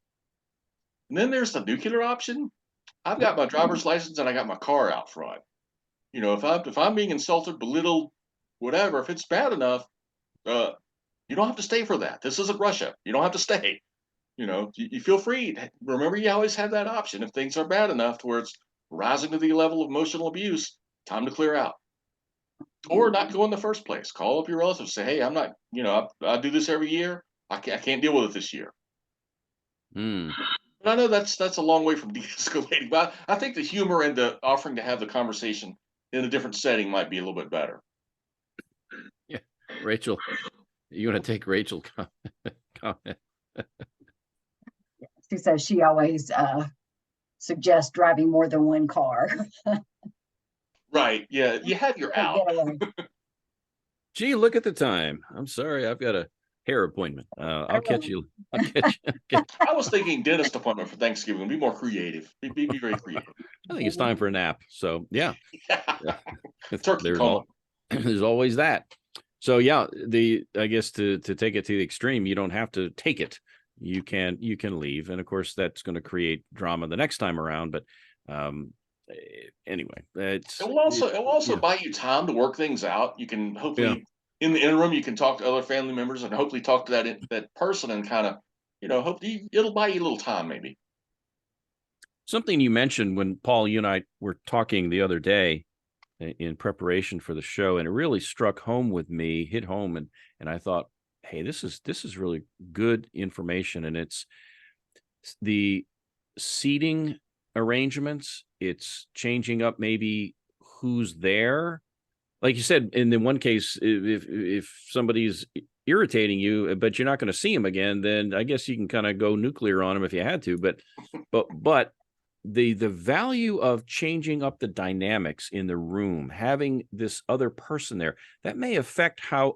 And then there's the nuclear option. I've got my driver's license and I got my car out front. If I'm being insulted, belittled, whatever, if it's bad enough, you don't have to stay for that. This isn't Russia. You don't have to stay. You feel free. Remember, you always have that option. If things are bad enough to where it's rising to the level of emotional abuse, time to clear out. Or not go in the first place. Call up your relatives. Say, hey, I'm not, I do this every year. I can't deal with it this year. Mm. But I know that's a long way from de-escalating. But I think the humor and the offering to have the conversation in a different setting might be a little bit better. Yeah. Rachel, you want to take Rachel comment? She says she always suggests driving more than one car. Right. Yeah. You have your out. Gee, look at the time. I'm sorry. I've got a hair appointment. I'll catch you. I'll catch you. I was thinking dentist appointment for Thanksgiving. Be more creative. Be very creative. I think it's time for a nap. So yeah. Turkey coma. There's always that. So yeah, I guess to take it to the extreme, you don't have to take it. You can leave, and of course that's going to create drama the next time around. But anyway, it will also buy you time to work things out. You can hopefully in the interim you can talk to other family members and hopefully talk to that person and kind of hopefully it'll buy you a little time maybe. Something you mentioned when Paul, you and I were talking the other day in preparation for the show, and it really struck home with me, hit home, and I thought, hey, this is really good information, and it's the seating arrangements. It's changing up maybe who's there. Like you said, in the one case, if somebody's irritating you, but you're not going to see them again, then I guess you can kind of go nuclear on them if you had to. But the value of changing up the dynamics in the room, having this other person there, that may affect how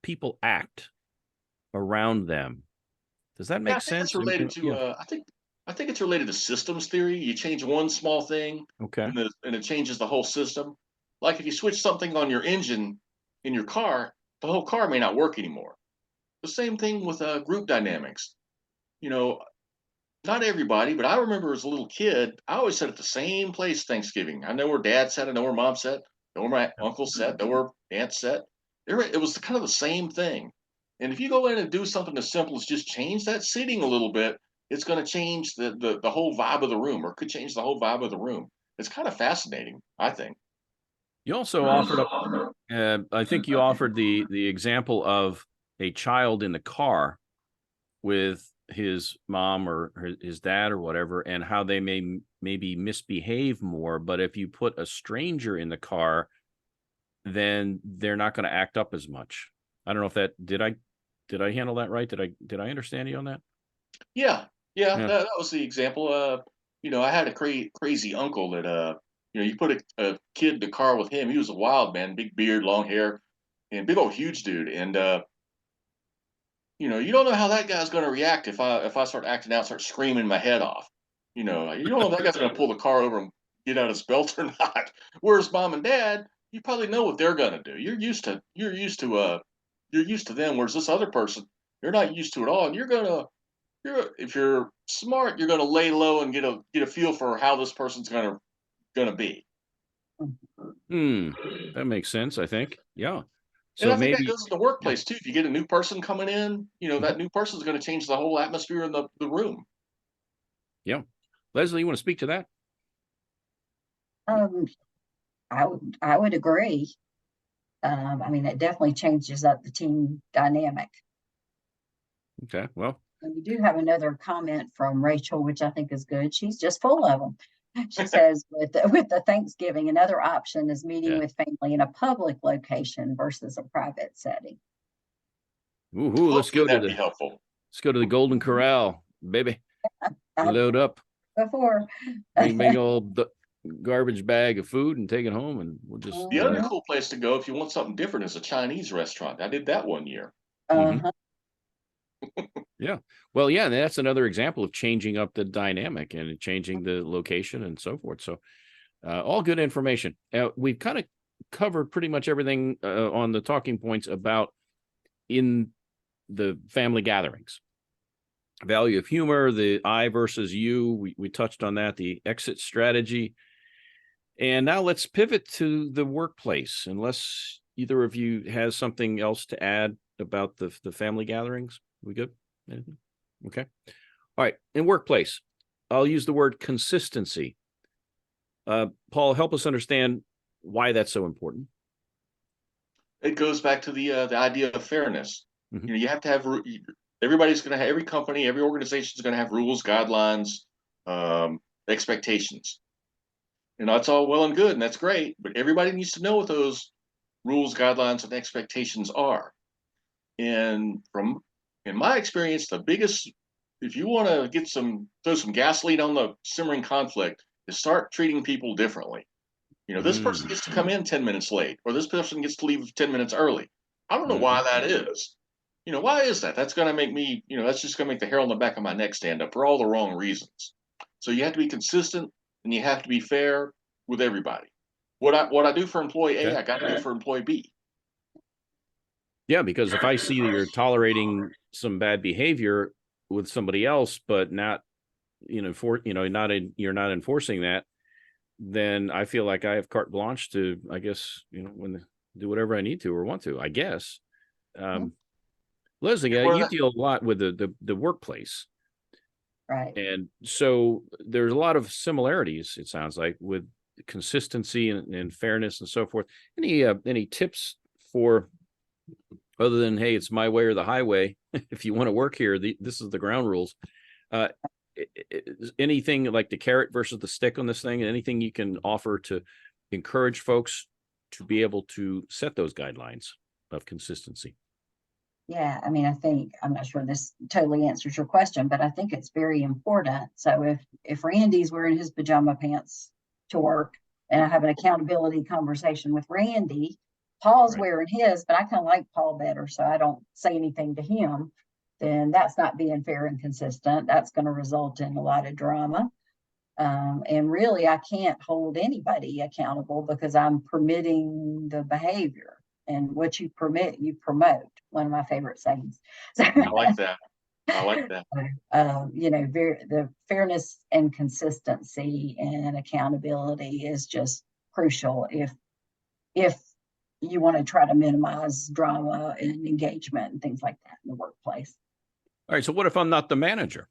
people act around them. Does that make sense? It's related to I think it's related to systems theory. You change one small thing, Okay, and it changes the whole system. Like if you switch something on your engine in your car, the whole car may not work anymore. The same thing with group dynamics. Not everybody, but I remember as a little kid, I always sat at the same place Thanksgiving. I know where Dad sat, I know where Mom sat, I know where my uncle sat, I know where Aunt sat. It was kind of the same thing. And if you go in and do something as simple as just change that seating a little bit, it's going to change the whole vibe of the room, or could change the whole vibe of the room. It's kind of fascinating, I think. you also offered up. I think you offered the example of a child in the car with his mom or his dad or whatever, and how they maybe misbehave more. But if you put a stranger in the car, then they're not going to act up as much. I don't know if did I handle that right? Did I understand you on that? Yeah, that was the example. I had a crazy uncle that you put a kid in the car with him. He was a wild man, big beard, long hair, and big old huge dude. And you don't know how that guy's going to react if I start acting out, start screaming my head off. You don't know if that guy's going to pull the car over and get out his belt or not. Whereas mom and dad, you probably know what they're going to do. You're used to them. Whereas this other person, you're not used to it all, and if you're smart, you're going to lay low and get a feel for how this person's going to be. That makes sense, I think. Yeah. And So I think that maybe, goes in the workplace too. If you get a new person coming in, that new person is going to change the whole atmosphere in the room. yeah. Leslie, you want to speak to that? Um, I would agree. I mean, it definitely changes up the team dynamic. Okay, well, And we do have another comment from Rachel, which I think is good. She's just full of them. She says, with the Thanksgiving, another option is meeting yeah. with family in a public location versus a private setting. Ooh, Hopefully that'd be helpful. let's go to the Golden Corral, baby. I've Load up, before. bring all the garbage bag of food and take it home, and we'll just. The other cool place to go if you want something different is a Chinese restaurant. I did that one year. Uh-huh. Yeah. Well, yeah, that's another example of changing up the dynamic and changing the location and so forth. So, all good information. We've kind of covered pretty much everything on the talking points about in the family gatherings. Value of humor, the I versus you. We touched on that, the exit strategy. And now let's pivot to the workplace, unless either of you has something else to add about the family gatherings. We good? Anything? Okay. All right. In workplace, I'll use the word consistency. Paul, help us understand why that's so important. It goes back to the idea of fairness. Mhm. You have to have everybody's going to have every company, every organization is going to have rules, guidelines, expectations. That's all well and good, and that's great. But everybody needs to know what those rules, guidelines, and expectations are. And in my experience, the biggest, if you want to throw some gasoline on the simmering conflict, is start treating people differently. This person gets to come in 10 minutes late, or this person gets to leave 10 minutes early. I don't know why that is. Why is that? That's going to make me, that's just going to make the hair on the back of my neck stand up for all the wrong reasons. So you have to be consistent and you have to be fair with everybody. What I do for employee A, I got to do for employee B. Yeah, because if I see that you're tolerating some bad behavior with somebody else, but not, you're not enforcing that, then I feel like I have carte blanche to, I guess, do whatever I need to or want to, I guess. Leslie, you deal a lot with the workplace. Right. And so there's a lot of similarities, it sounds like, with consistency and fairness and so forth. Any tips for, other than, hey, it's my way or the highway, if you want to work here, this is the ground rules. Anything like the carrot versus the stick on this thing, and anything you can offer to encourage folks to be able to set those guidelines of consistency? Yeah, I mean, I'm not sure this totally answers your question, but I think it's very important. So if Randy's wearing his pajama pants to work and I have an accountability conversation with Randy, Paul's wearing his, but I kind of like Paul better, so I don't say anything to him, then that's not being fair and consistent. That's going to result in a lot of drama. And really, I can't hold anybody accountable because I'm permitting the behavior. And what you permit, you promote. One of my favorite sayings. I like that. The fairness and consistency and accountability is just crucial if you want to try to minimize drama and engagement and things like that in the workplace. All right. So what if I'm not the manager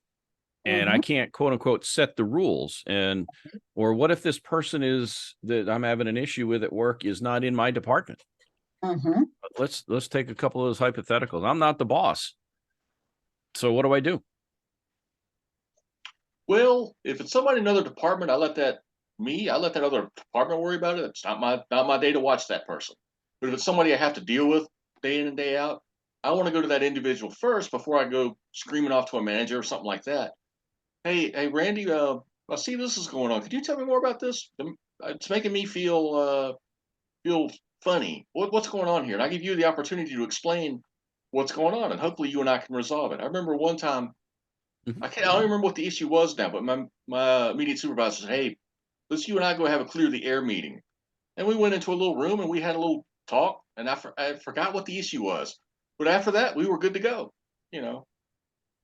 and I can't, quote unquote, set the rules? Or what if this person that I'm having an issue with at work is not in my department? Let's take a couple of those hypotheticals. I'm not the boss. So what do I do? Well, if it's somebody in another department, I let that other department worry about it. It's not my day to watch that person. But if it's somebody I have to deal with day in and day out, I want to go to that individual first before I go screaming off to a manager or something like that. Hey, Randy, I see this is going on. Could you tell me more about this? It's making me feel funny. What's going on here? And I give you the opportunity to explain what's going on, and hopefully you and I can resolve it. I remember one time, I don't remember what the issue was now, but my immediate supervisor said, "Hey, let's you and I go have a clear the air meeting." And we went into a little room and we had a little talk, and I forgot what the issue was. But after that, we were good to go,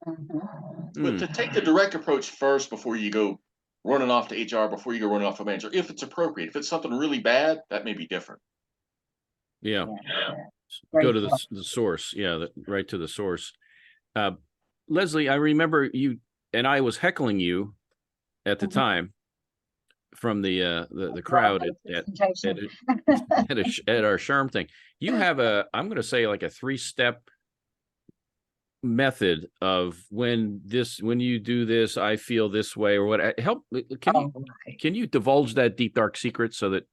But to take the direct approach first before you go running off to HR, before you go running off to manager, if it's appropriate. If it's something really bad, that may be different. Yeah. Go to the source. Yeah, right to the source. Leslie, I remember you and I was heckling you at the time from the crowd at our SHRM thing. You have I'm going to say like a 3-step method of when you do this, I feel this way, or what. Can you divulge that deep dark secret so that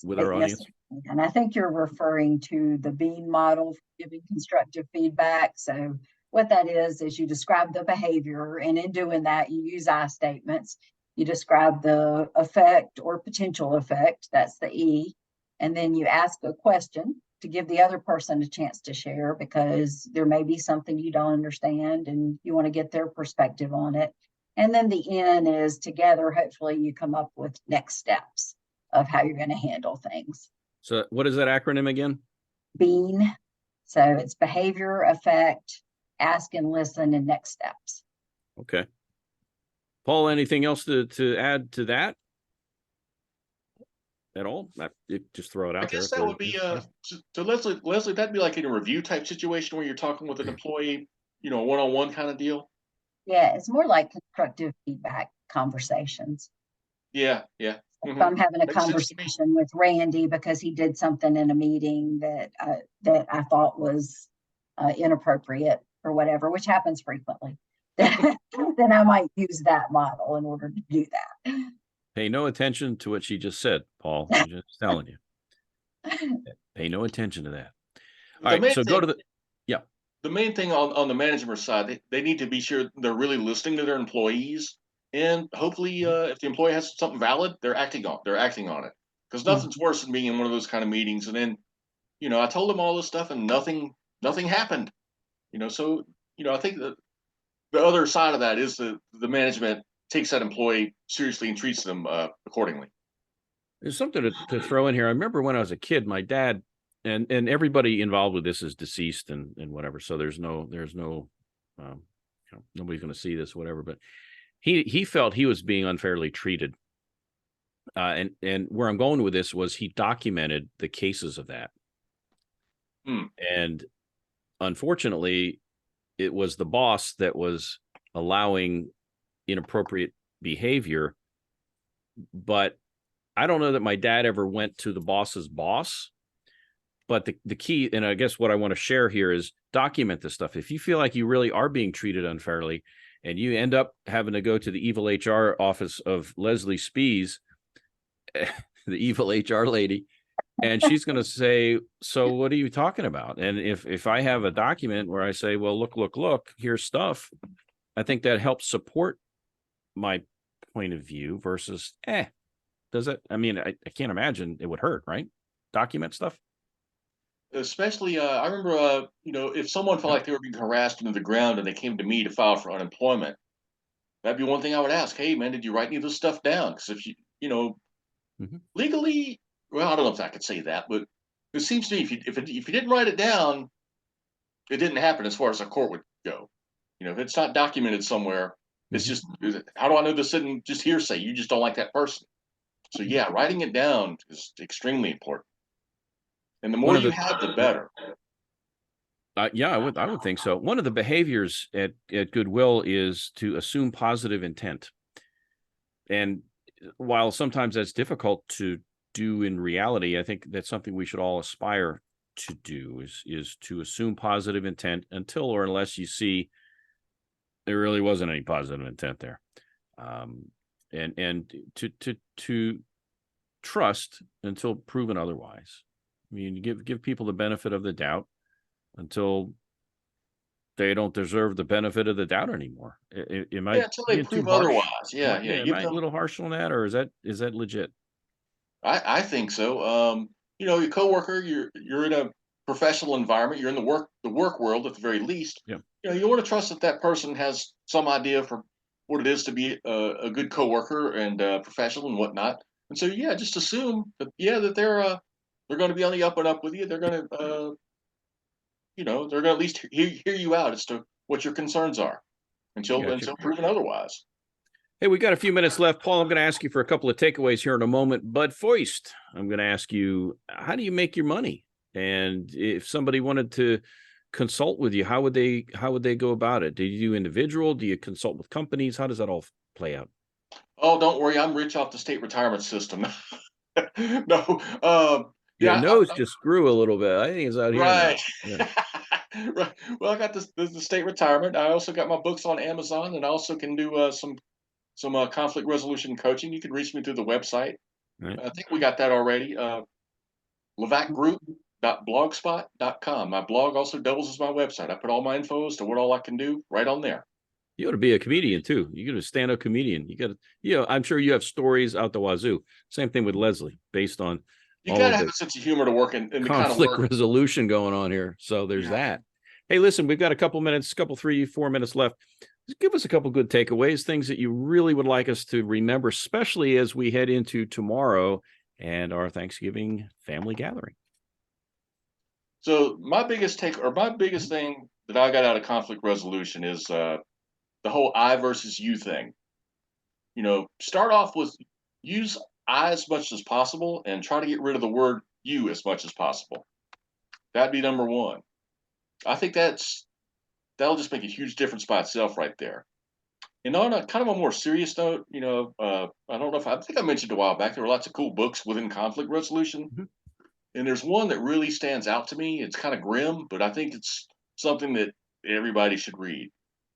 with our audience? And I think you're referring to the Bean model for giving constructive feedback. So what that is you describe the behavior, and in doing that, you use I statements. You describe the effect or potential effect, that's the E, and then you ask a question to give the other person a chance to share, because there may be something you don't understand and you want to get their perspective on it. And then the N is together, hopefully you come up with next steps of how you're going to handle things. So what is that acronym again? BEAN. So it's behavior, effect, ask and listen, and next steps. Okay. Paul, anything else to add to that at all? Just throw it out there. I guess that would be so Leslie, that'd be like in a review type situation where you're talking with an employee, one-on-one kind of deal. Yeah, it's more like constructive feedback conversations. Yeah. If I'm having a conversation with Randy because he did something in a meeting that I thought was inappropriate or whatever, which happens frequently, then I might use that model in order to do that. Pay no attention to what she just said, Paul. I'm just telling you. Pay no attention to that. All right, so go to the main thing on the management side, they need to be sure they're really listening to their employees, and hopefully, if the employee has something valid, they're acting on it. Because nothing's worse than being in one of those kind of meetings, and then, I told them all this stuff and nothing happened. So I think that the other side of that is the management takes that employee seriously and treats them accordingly. There's something to throw in here. I remember when I was a kid, my dad and everybody involved with this is deceased and whatever. So there's no nobody's going to see this, whatever. But he felt he was being unfairly treated. And where I'm going with this was he documented the cases of that. And unfortunately, it was the boss that was allowing inappropriate behavior. But I don't know that my dad ever went to the boss's boss. But the key, and I guess what I want to share here is document this stuff. If you feel like you really are being treated unfairly and you end up having to go to the evil HR office of Leslie Spies, the evil HR lady, and she's going to say, so what are you talking about? And if I have a document where I say, well, look, here's stuff, I think that helps support my point of view versus, does it? I mean, I can't imagine it would hurt, right? Document stuff. Especially, I remember, if someone felt like they were being harassed into the ground and they came to me to file for unemployment, that'd be one thing I would ask. Hey, man, did you write any of this stuff down? Because if legally, well, I don't know if I could say that, but it seems to me if you didn't write it down, it didn't happen as far as a court would go. If it's not documented somewhere, it's just, how do I know this isn't just hearsay? You just don't like that person. So yeah, writing it down is extremely important. And the more you have, the better. Yeah, I would think so. One of the behaviors at Goodwill is to assume positive intent. And while sometimes that's difficult to do in reality, I think that's something we should all aspire to do is to assume positive intent until or unless you see there really wasn't any positive intent there. And to trust until proven otherwise. I mean, give people the benefit of the doubt until they don't deserve the benefit of the doubt anymore. Until they prove otherwise. Yeah. Am I a little harsh on that, or is that legit? I think so. Your coworker, you're in a professional environment. You're in the work world at the very least. Yeah. You want to trust that person has some idea for what it is to be a good coworker and professional and whatnot. And so, just assume that that they're going to be on the up and up with you. They're going to, they're going to at least hear you out as to what your concerns are until proven otherwise. Hey, we got a few minutes left. Paul, I'm going to ask you for a couple of takeaways here in a moment. Bud Foist, I'm going to ask you, how do you make your money? And if somebody wanted to consult with you, how would they go about it? Do you do individual? Do you consult with companies? How does that all play out? Oh, don't worry, I'm rich off the state retirement system. No, Your yeah, nose just grew a little bit. I think it's out here now. right. Yeah. Right. Well, I got the state retirement. I also got my books on Amazon, and I also can do some conflict resolution coaching. You can reach me through the website. Right. I think we got that already. LaVackGroup.blogspot.com. My blog also doubles as my website. I put all my info as to what all I can do right on there. You ought to be a comedian too. You got a stand-up comedian. You got to, I'm sure you have stories out the wazoo. Same thing with Leslie, based on You all gotta of have the a sense of humor to work in the kind of conflict work. resolution going on here. So there's Yeah. that. Hey, listen, we've got a couple minutes, 3-4 minutes left. Just give us a couple good takeaways, things that you really would like us to remember, especially as we head into tomorrow and our Thanksgiving family gathering. So my biggest thing that I got out of conflict resolution is the whole I versus you thing. Start off with use I as much as possible and try to get rid of the word you as much as possible. That'd be number one. I think that'll just make a huge difference by itself right there. And on a kind of a more serious note, I don't know if I think I mentioned a while back, there were lots of cool books within conflict resolution. Mhm. And there's one that really stands out to me. It's kind of grim, but I think it's something that everybody should read.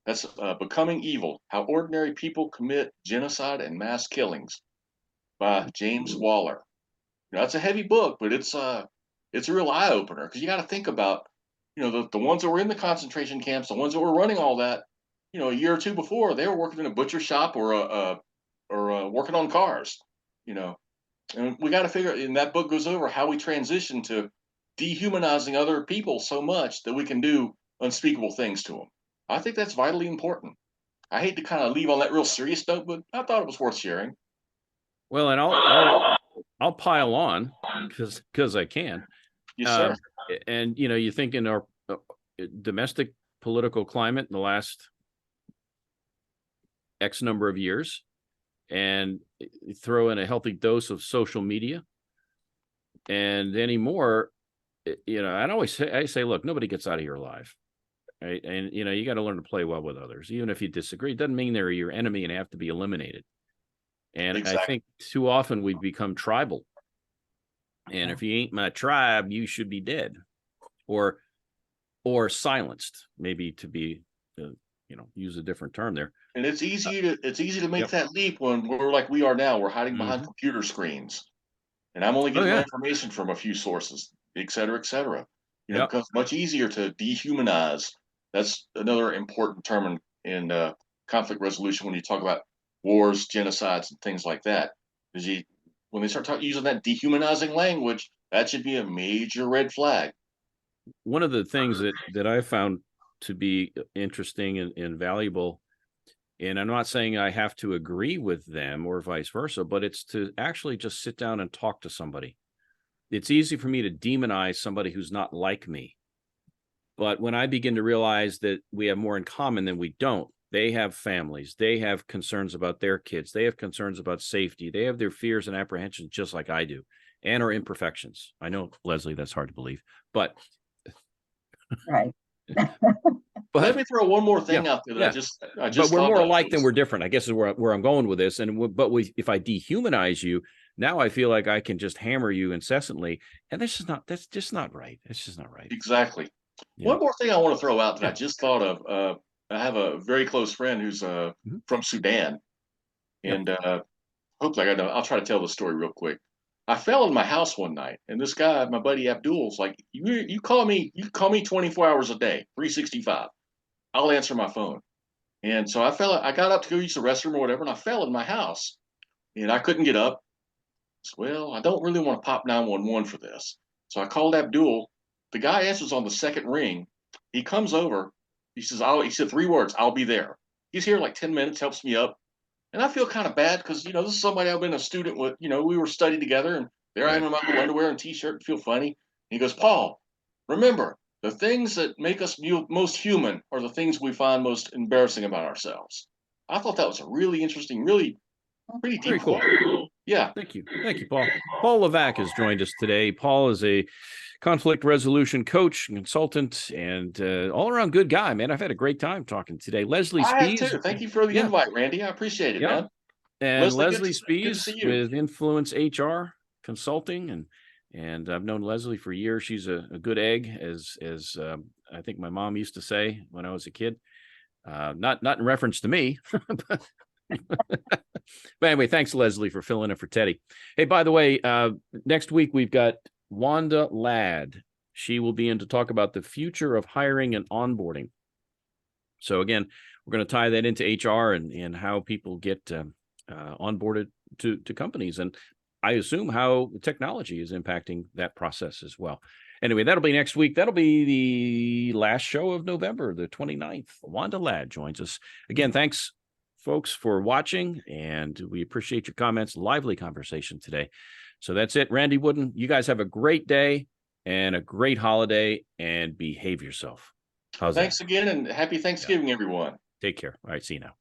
That's Becoming Evil: How Ordinary People Commit Genocide and Mass Killings by James Waller. It's a heavy book, but it's a real eye opener because you got to think about the ones that were in the concentration camps, the ones that were running all that. A year or two before, they were working in a butcher shop or working on cars. You know, and we got to figure. And that book goes over how we transition to dehumanizing other people so much that we can do unspeakable things to them. I think that's vitally important. I hate to kind of leave on that real serious note, but I thought it was worth sharing. Well, and I'll pile on because I can. Yes, sir. And you think in our domestic political climate in the last X number of years, and throw in a healthy dose of social media, and anymore, I say, look, nobody gets out of here alive, right? And you got to learn to play well with others, even if you disagree. It doesn't mean they're your enemy and have to be eliminated. And Exactly. I think too often we become tribal. And if you ain't my tribe, you should be dead, or silenced, maybe, to be, use a different term there. And it's easy to make that leap when we're like we are now. We're hiding behind computer screens, and I'm only getting my information from a few sources, et cetera, et cetera. It becomes much easier to dehumanize. That's another important term in conflict resolution when you talk about wars, genocides, and things like that. Because when they start using that dehumanizing language, that should be a major red flag. One of the things that I found to be interesting and valuable, and I'm not saying I have to agree with them or vice versa, but it's to actually just sit down and talk to somebody. It's easy for me to demonize somebody who's not like me. But when I begin to realize that we have more in common than we don't, they have families, they have concerns about their kids, they have concerns about safety, they have their fears and apprehensions just like I do, and our imperfections. I know, Leslie, that's hard to believe, but Right. But let me throw one more thing out there that I just but we're more thought alike than we're different, I guess, is where I'm going with this. If I dehumanize you, now I feel like I can just hammer you incessantly, and that's just not right. It's just not right. Exactly. Yeah. One more thing I want to throw out that I just thought of. I have a very close friend who's from Sudan, and hopefully I'll try to tell the story real quick. I fell in my house one night, and this guy, my buddy Abdul's like, you call me 24 hours a day, 365. I'll answer my phone. And so I got up to go use the restroom or whatever, and I fell in my house, and I couldn't get up. So, well, I don't really want to pop 911 for this. So I called Abdul. The guy answers on the second ring. He comes over. He said 3 words, "I'll be there." He's here like 10 minutes, helps me up. And I feel kind of bad because, this is somebody I've been a student with. We were studying together, and there I am in my little underwear and t-shirt and feel funny. And he goes, "Paul, remember, the things that make us most human are the things we find most embarrassing about ourselves." I thought that was a really interesting, really pretty deep Very cool. quote. Yeah. Thank you. Thank you, Paul. Paul LaVack has joined us today. Paul is a conflict resolution coach and consultant and all around good guy, man. I've had a great time talking today. Leslie I have Spies. too. Thank you for the Yeah. invite, Randy. I appreciate it, Yeah. man. And Leslie, Leslie good to Spies see you. with Influence HR Consulting. And I've known Leslie for years. She's a good egg, as I think my mom used to say when I was a kid. Not in reference to me, but but anyway, thanks, Leslie, for filling in for Teddy. Hey, by the way, next week we've got Wanda Ladd. She will be in to talk about the future of hiring and onboarding. So again, we're going to tie that into HR and how people get onboarded to companies, and I assume how technology is impacting that process as well. Anyway, that'll be next week. That'll be the last show of November, the 29th. Wanda Ladd joins us. Again, thanks, folks, for watching, and we appreciate your comments. Lively conversation today. So that's it. Randy Wooden, you guys have a great day and a great holiday, and behave yourself. How's Thanks that? again, and happy Thanksgiving, everyone. Take care. All right, see you now.